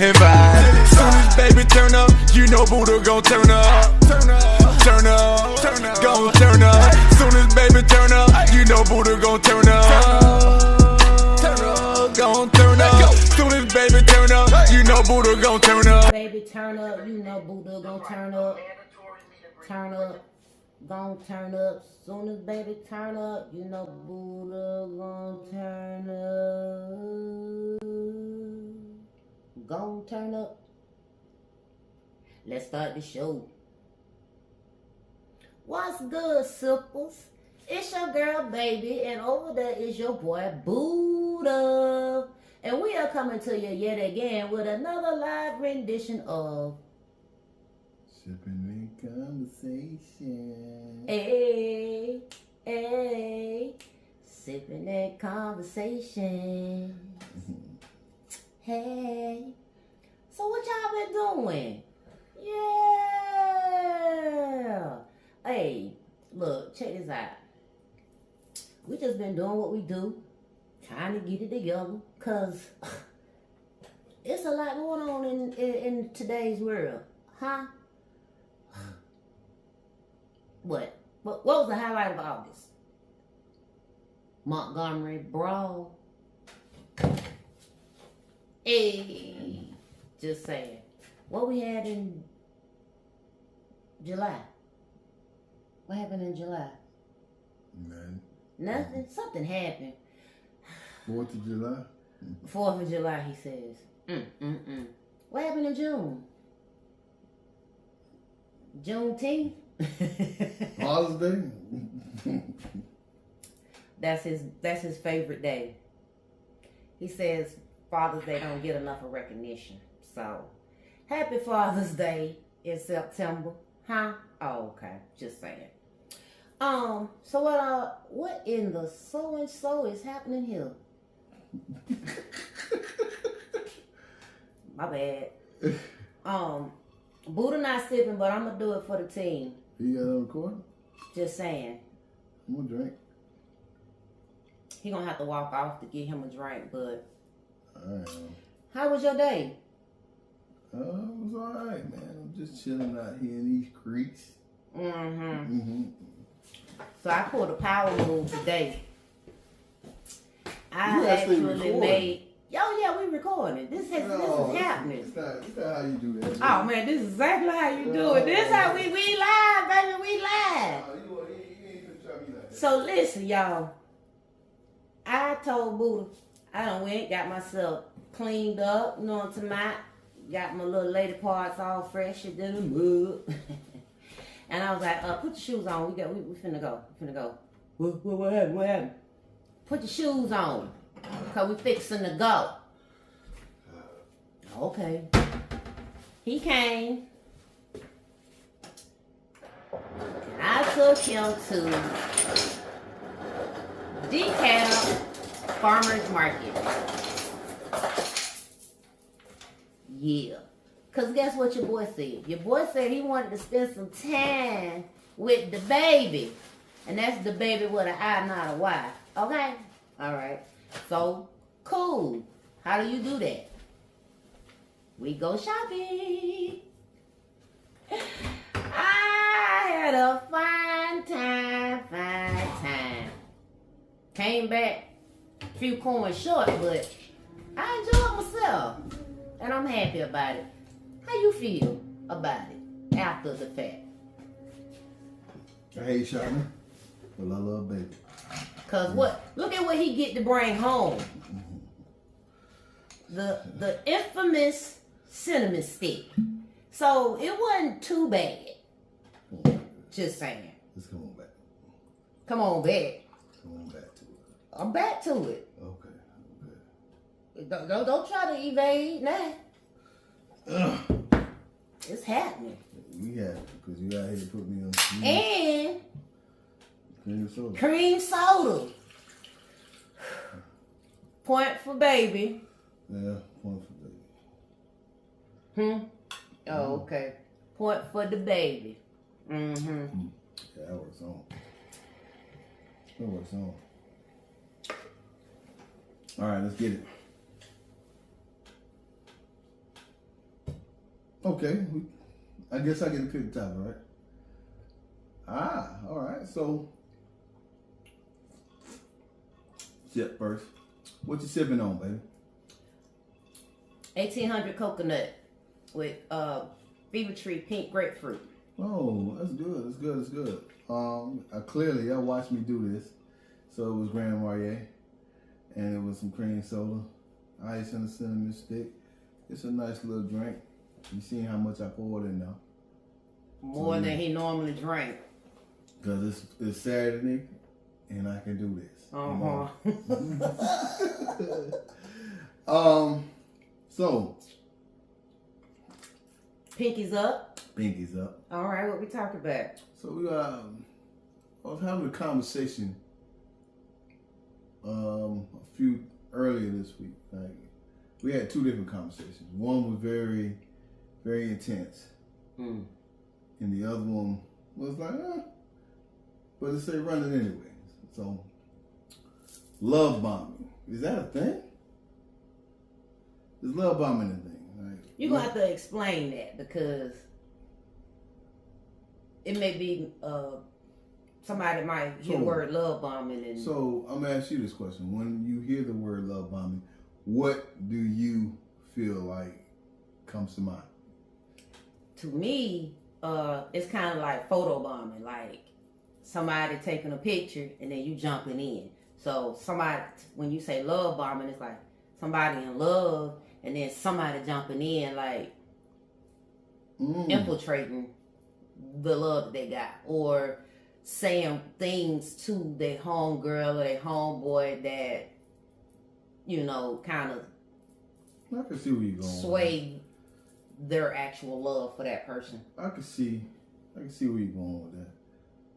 and vibe. Soon as baby turn up, you know Buddha gon' turn up. Turn up, turn up, turn up, gon' turn up. Soon as baby turn up, you know Buddha gon' turn up. Turn up, gon' turn up. Soon as baby turn up, you know Buddha gon' turn up. Baby turn up, you know Buddha gon' turn up. Turn up, gon' turn up. Soon as baby turn up, you know Buddha gon' turn up. Gon' turn up. Let's start the show. What's good, sippers? It's your girl, baby, and over there is your boy, Buddha. And we are coming to you yet again with another live rendition of Sipping in Conversation. Hey, hey, sipping that conversation. Hey, so what y'all been doing? Yeah. Hey, look, check this out. We just been doing what we do, trying to get it together, cause it's a lot going on in today's world, huh? What was the highlight of August? Montgomery Brawl. Hey, just saying. What we had in July? What happened in July? Nothing? Something happened. 4th of July? 4th of July, he says. What happened in June? Juneteenth? Father's Day? That's his favorite day. He says Father's Day don't get enough of recognition. So, happy Father's Day in September. Huh? Oh, okay. Just saying. So what in the so-and-so is happening here? My bad. Buddha not sipping, but I'm gonna do it for the team. You got a recording? Just saying. I'm gonna drink. He gonna have to walk off to get him a drink, but Alright. How was your day? It was alright, man. I'm just chilling out here in these creeks. So I pulled a power move today. I You actually made. Oh yeah, we recording. This is happening. It's not how you do that. Oh man, this is exactly how you do it. This is how we live, baby. We live. You ain't gonna try me like that. So listen, y'all. I told Buddha I done went, got myself cleaned up, you know what I'm talking. Got my little lady parts all fresh and in the mud. And I was like, put your shoes on. We finna go. What happened? Put your shoes on. Cause we fixing to go. Okay. He came. And I took him to DeKalb Farmers Market. Yeah. Cause guess what your boy said? Your boy said he wanted to spend some time with the baby. And that's the baby with an I, not a Y. Okay? Alright. So, cool. How do you do that? We go shopping. I had a fine time. Came back a few coins short, but I enjoyed myself. And I'm happy about it. How you feel about it after the fact? I hate shopping, but I love baby. Cause what? Look at what he get to bring home. The infamous cinnamon stick. So it wasn't too bad. Just saying. Let's come on back. Come on back. Come on back to it. I'm back to it. Okay. Don't try to evade now. It's happening. We have to, because you out here to put me on. And cream soda. Cream soda. Point for baby. Yeah, point for baby. Oh, okay. Point for the baby. Yeah, that works on. All right, let's get it. Okay. I guess I get to pick the topic, right? All right. So, sip first. What you sipping on, baby? 1800 coconut with Fever Tree pink grapefruit. Oh, that's good. That's good. Clearly, y'all watched me do this. So it was Grand Marnier, and it was some cream soda, ice, and a cinnamon stick. It's a nice little drink. You seen how much I poured in now? More than he normally drank. Because it's Saturday, and I can do this. So. Pinky's up. Pinky's up. All right, what we talking about? So we I was having a conversation a few earlier this week. Like, we had two different conversations. One was very, very intense, and the other one was like, but it said running anyway. So, love bombing, is that a thing? Is love bombing a thing? Like, you're gonna have to explain that, because it may be somebody might hear the word love bombing. And so I'm gonna ask you this question: when you hear the word love bombing, what do you feel like comes to mind? To me, it's kind of like photo bombing, like somebody taking a picture and then you jumping in. So somebody, when you say love bombing, it's like somebody in love and then somebody jumping in, like infiltrating the love that they got, or saying things to their homegirl or their homeboy that, you know, kind of I can see where you're going. Sway their actual love for that person. I can see where you're going with that.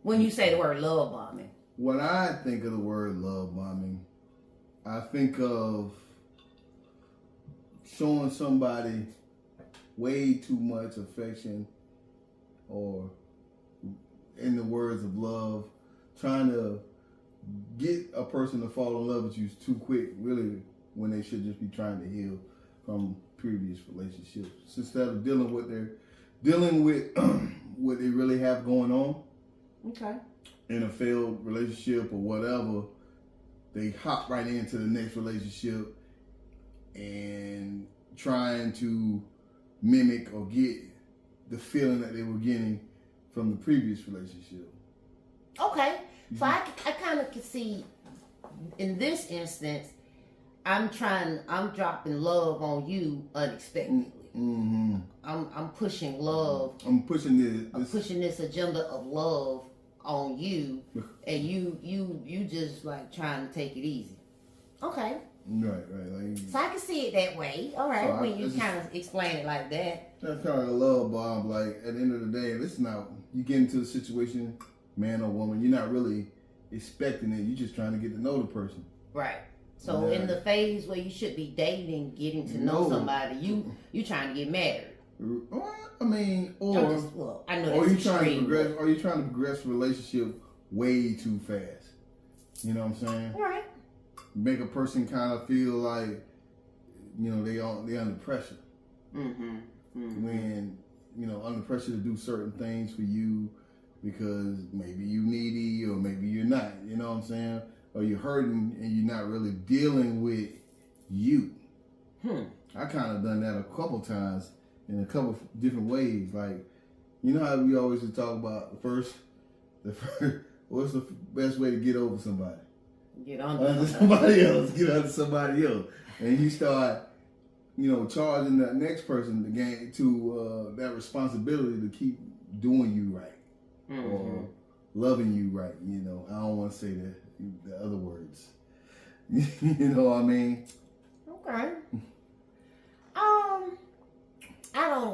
When you say the word love bombing. When I think of the word love bombing, I think of showing somebody way too much affection, or in the words of love, trying to get a person to fall in love with you too quick, really, when they should just be trying to heal from previous relationships. So instead of dealing with what they really have going on. Okay. In a failed relationship or whatever, they hop right into the next relationship and trying to mimic or get the feeling that they were getting from the previous relationship. Okay. So I kind of can see in this instance, I'm dropping love on you unexpectedly. Mm-hmm. I'm pushing love. I'm pushing this agenda of love on you, and you just like trying to take it easy. Okay. Right. Like, so I can see it that way. All right, so when you kind of explain it like that. That's kind of a love bomb. Like, at the end of the day, this is not, you get into a situation, man or woman, you're not really expecting it. You're just trying to get to know the person. Right. So in the phase where you should be dating, getting to know somebody, you trying to get married. I mean, I know that's extreme. Are you trying to progress a relationship way too fast? You know what I'm saying? Right. Make a person kind of feel like, you know, they under pressure. Mm-hmm. When, you know, under pressure to do certain things for you because maybe you needy or maybe you're not. You know what I'm saying? Or you're hurting and you're not really dealing with you. I kind of done that a couple times in a couple different ways. Like, you know how we always talk about what's the best way to get over somebody? Get under somebody else. Get under somebody else. And you start, you know, charging the next person to that responsibility to keep doing you right. Or loving you right. You know, I don't want to say the other words. You know what I mean? Okay.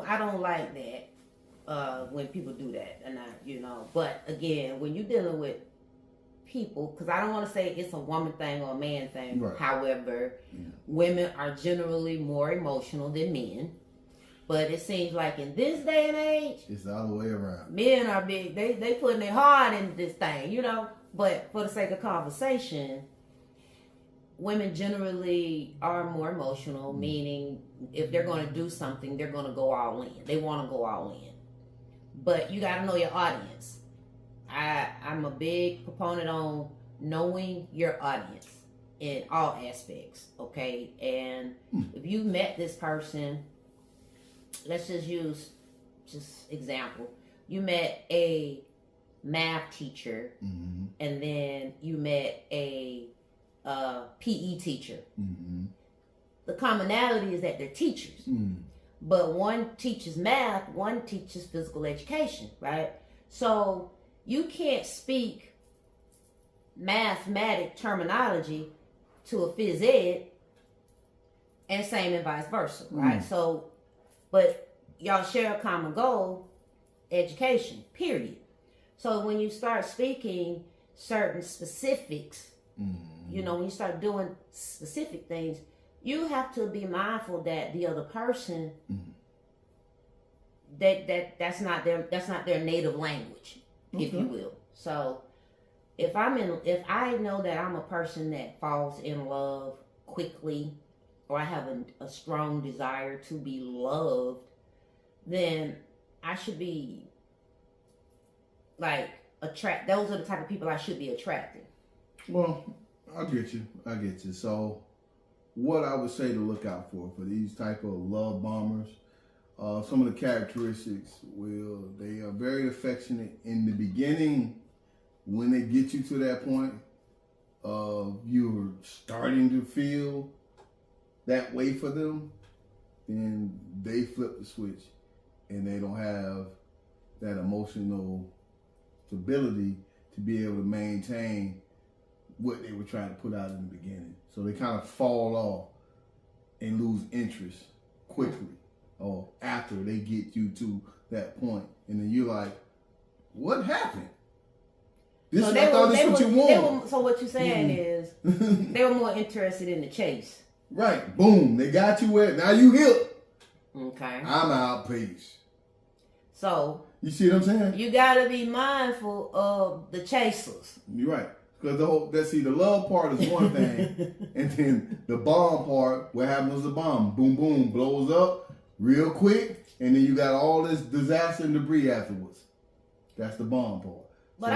I don't like that when people do that, and you know. But again, when you're dealing with people, because I don't want to say it's a woman thing or a man thing. Right. However, women are generally more emotional than men. But it seems like in this day and age, it's the other way around. Men are big. They putting their heart into this thing, you know. But for the sake of conversation, women generally are more emotional, meaning if they're going to do something, they're going to go all in. They want to go all in. But you got to know your audience. I'm a big proponent on knowing your audience in all aspects, okay? And if you met this person, let's just use example. You met a math teacher, and then you met a PE teacher. The commonality is that they're teachers. But one teaches math, one teaches physical education, right? So you can't speak mathematic terminology to a phys ed and same and vice versa, right? So, but y'all share a common goal, education, period. So when you start speaking certain specifics, you know, when you start doing specific things, you have to be mindful that the other person that's not their native language, if you will. So if I know that I'm a person that falls in love quickly, or I have a strong desire to be loved, then I should be like those are the type of people I should be attracting. Well, I get you. So what I would say to look out for these type of love bombers, some of the characteristics they are very affectionate in the beginning. When they get you to that point of you're starting to feel that way for them, then they flip the switch and they don't have that emotional stability to be able to maintain what they were trying to put out in the beginning. So they kind of fall off and lose interest quickly, or after they get you to that point. And then you're like, what happened? This so I thought this what you want. So what you're saying is they were more interested in the chase. Right. Boom. They got you where now you hip. Okay. I'm out. Peace. So you see what I'm saying? You gotta be mindful of the chasers. You're right. Because the love part is one thing, and then the bomb part, what happens is the bomb, boom, boom, blows up real quick, and then you got all this disaster and debris afterwards. That's the bomb part. But so,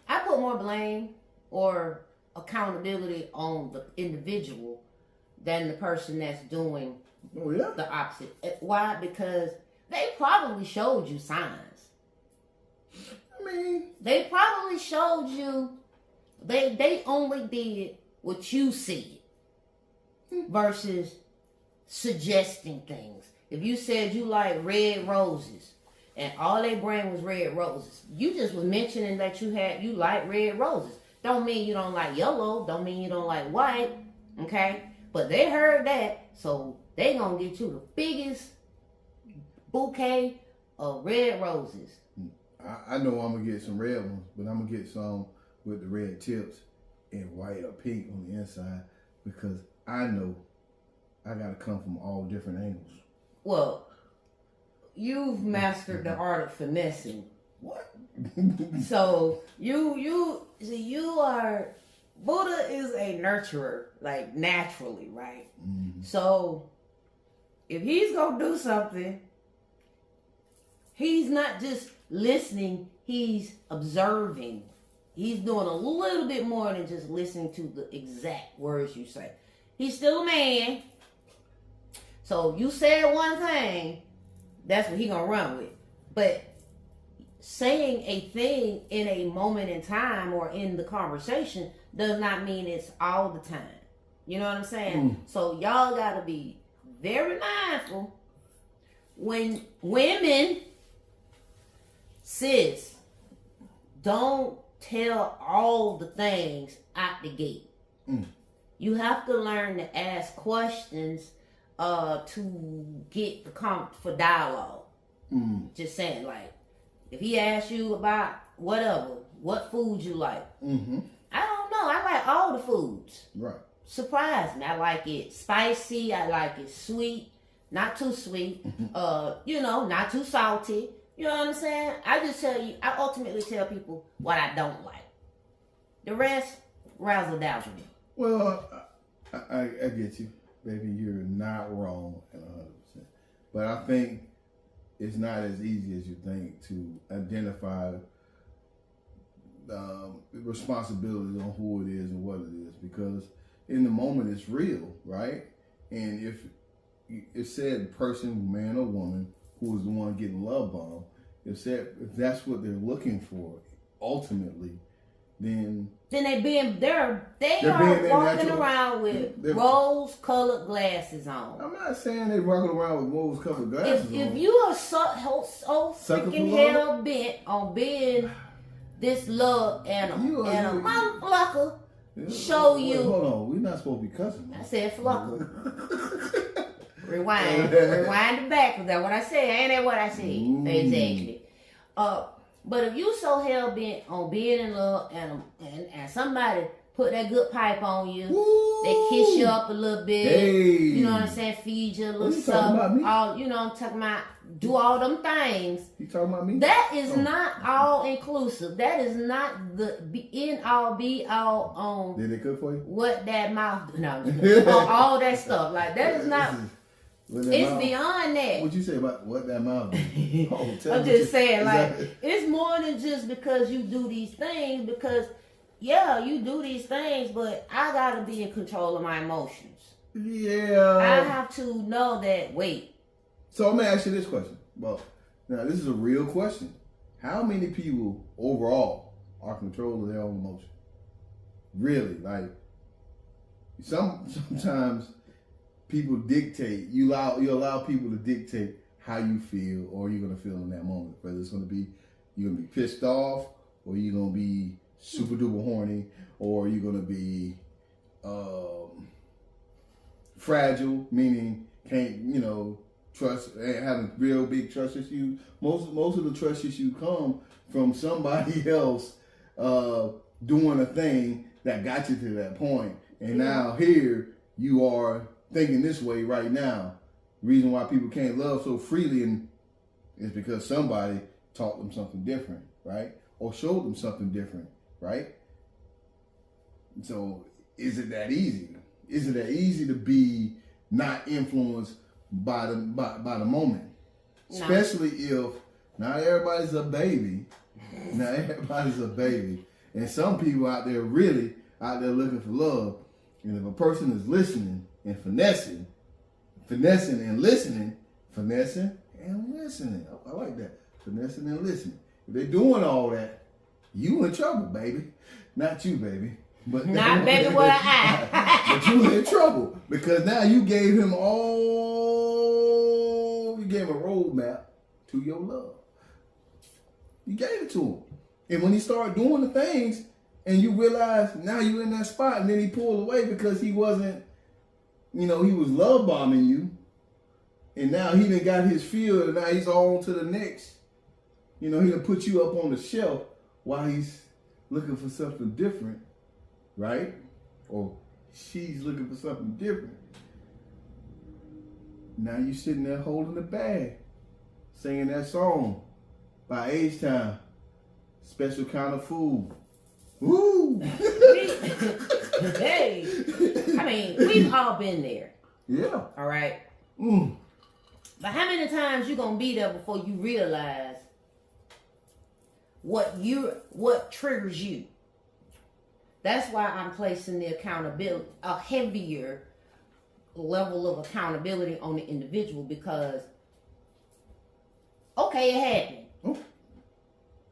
I put more blame or accountability on the individual than the person that's doing the opposite. Why? Because they probably showed you signs. I mean, they probably showed you. They only did what you said versus suggesting things. If you said you like red roses and all they bring was red roses, you just was mentioning that you like red roses. Don't mean you don't like yellow. Don't mean you don't like white. Okay? But they heard that, so they gonna get you the biggest bouquet of red roses. I know I'm gonna get some red ones, but I'm gonna get some with the red tips and white or pink on the inside, because I know I gotta come from all different angles. Well, you've mastered the art of finessing. What? So you are, Buddha is a nurturer, like naturally, right? So if he's gonna do something, he's not just listening, he's observing. He's doing a little bit more than just listening to the exact words you say. He's still a man. So you said one thing, that's what he's going to run with. But saying a thing in a moment in time or in the conversation does not mean it's all the time. You know what I'm saying? So y'all got to be very mindful when women, sis, don't tell all the things out the gate. You have to learn to ask questions to get for dialogue. Just saying, like, if he asks you about what food you like, I don't know. I like all the foods. Right. Surprise me. I like it spicy. I like it sweet. Not too sweet. Not too salty. You know what I'm saying? I ultimately tell people what I don't like. The rest, razzle dazzle me. Well, I get you, baby. You're not wrong at 100%. But I think it's not as easy as you think to identify responsibility on who it is and what it is, because in the moment it's real, right? And if said person, man or woman, who is the one getting love bombed, if that's what they're looking for, ultimately, then they are walking around with rose-colored glasses on. I'm not saying they're walking around with rose-colored glasses on. If you are so freaking hell bent on being this love animal and a motherfucker show you. Hold on, we're not supposed to be cussing. I said flucker. Rewind it back. Is that what I said? Ain't that what I said? Exactly. But if you so hell bent on being in love and somebody put that good pipe on you, they kiss you up a little bit, you know what I'm saying, feed you a little something, all, you know what I'm talking about, do all them things. You talking about me? That is not all inclusive. That is not the end all be all on. Did they cook for you? What that mouth, no, on all that stuff. Like that is not. It's beyond that. What'd you say about what that mouth is? I'm just saying, like, it's more than just because you do these things, because, yeah, you do these things, but I gotta be in control of my emotions. Yeah. I have to know that, wait. So I'm gonna ask you this question. Well, now this is a real question. How many people overall are in control of their own emotions? Really? Like, sometimes people dictate, you allow people to dictate how you feel or you're gonna feel in that moment. Whether it's gonna be you're gonna be pissed off, or you're gonna be super duper horny, or you're gonna be fragile, meaning can't trust, having real big trust issues. Most of the trust issues come from somebody else doing a thing that got you to that point, and now here you are thinking this way right now. Reason why people can't love so freely is because somebody taught them something different, right? Or showed them something different, right? So is it that easy? Is it that easy to be not influenced by the moment? No. Especially if not everybody's a baby. Not everybody's a baby. And some people out there really out there looking for love. And if a person is listening and finessing and listening, finessing and listening. I like that. Finessing and listening. If they're doing all that, you in trouble, baby. Not you, baby. But not baby, what I. But you in trouble because now you gave him a roadmap to your love. You gave it to him. And when he started doing the things and you realize now you in that spot, and then he pulled away because he wasn't, he was love bombing you. And now he done got his field, and now he's on to the next. He done put you up on the shelf while he's looking for something different, right? Or she's looking for something different. Now you sitting there holding the bag, singing that song by H-Time, Special Kind of Food. Woo! Hey, I mean, we've all been there. Yeah. All right. But how many times you gonna be there before you realize what triggers you? That's why I'm placing the accountability, a heavier level of accountability on the individual, because okay, it happened.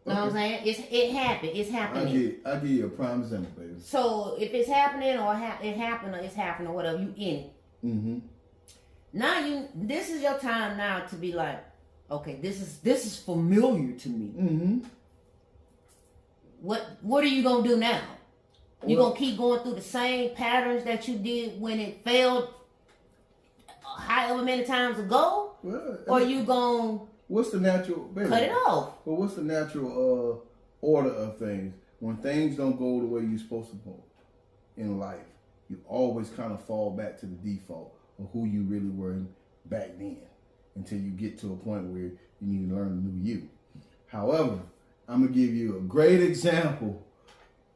You know what I'm saying? It happened. It's happening. I'll give you a prime example, baby. So if it's happening or it happened or it's happening or whatever, you in it. Mm-hmm. Now this is your time now to be like, okay, this is familiar to me. Mm-hmm. What are you gonna do now? You gonna keep going through the same patterns that you did when it failed however many times ago? Or you gonna what's the natural cut it off? Well, what's the natural order of things? When things don't go the way you're supposed to go in life, you always kind of fall back to the default of who you really were back then, until you get to a point where you need to learn a new you. However, I'm gonna give you a great example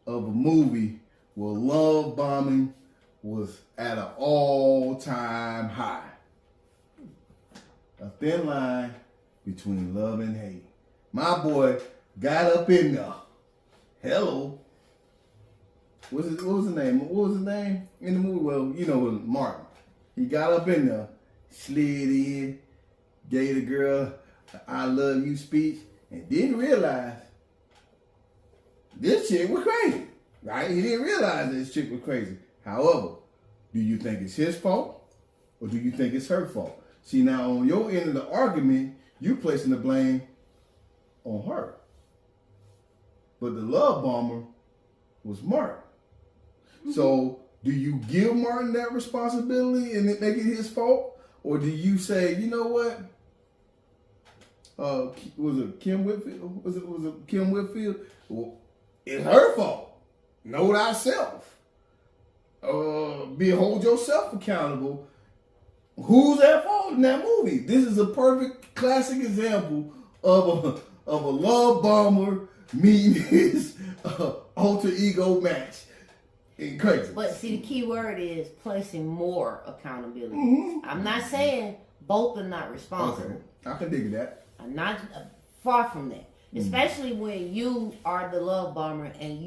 of a movie Well, love bombing was at an all-time high. A thin line between love and hate. My boy got up in there. Hello. What was his name? What was his name in the movie? Well, you know, Martin. He got up in there, slid in, gave the girl an I love you speech, and didn't realize this chick was crazy. Right? He didn't realize this chick was crazy. However, do you think it's his fault or do you think it's her fault? See, now on your end of the argument, you placing the blame on her. But the love bomber was Martin. So do you give Martin that responsibility and make it his fault? Or do you say, you know what? Was it Kim Whitfield? Was it Kim Whitfield? Well, it's her fault. Know thyself. Hold yourself accountable. Who's at fault in that movie? This is a perfect classic example of a love bomber meeting his alter ego match. It's crazy. But see, the key word is placing more accountability. Mm-hmm. I'm not saying both are not responsible. Okay, I can dig that. I'm not far from that. Especially when you are the love bomber and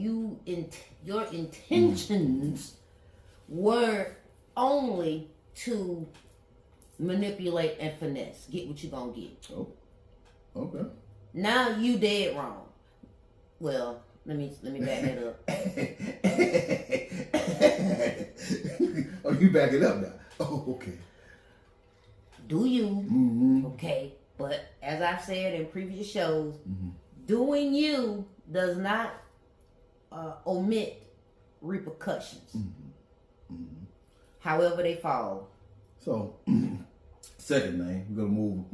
your intentions were only to manipulate and finesse. Get what you gonna get. Oh, okay. Now you dead wrong. Well, let me back that up. Oh, you back it up now. Oh, okay. Do you? Mm-hmm. Okay. But as I've said in previous shows, doing you does not omit repercussions. However they fall. So, second thing, we're gonna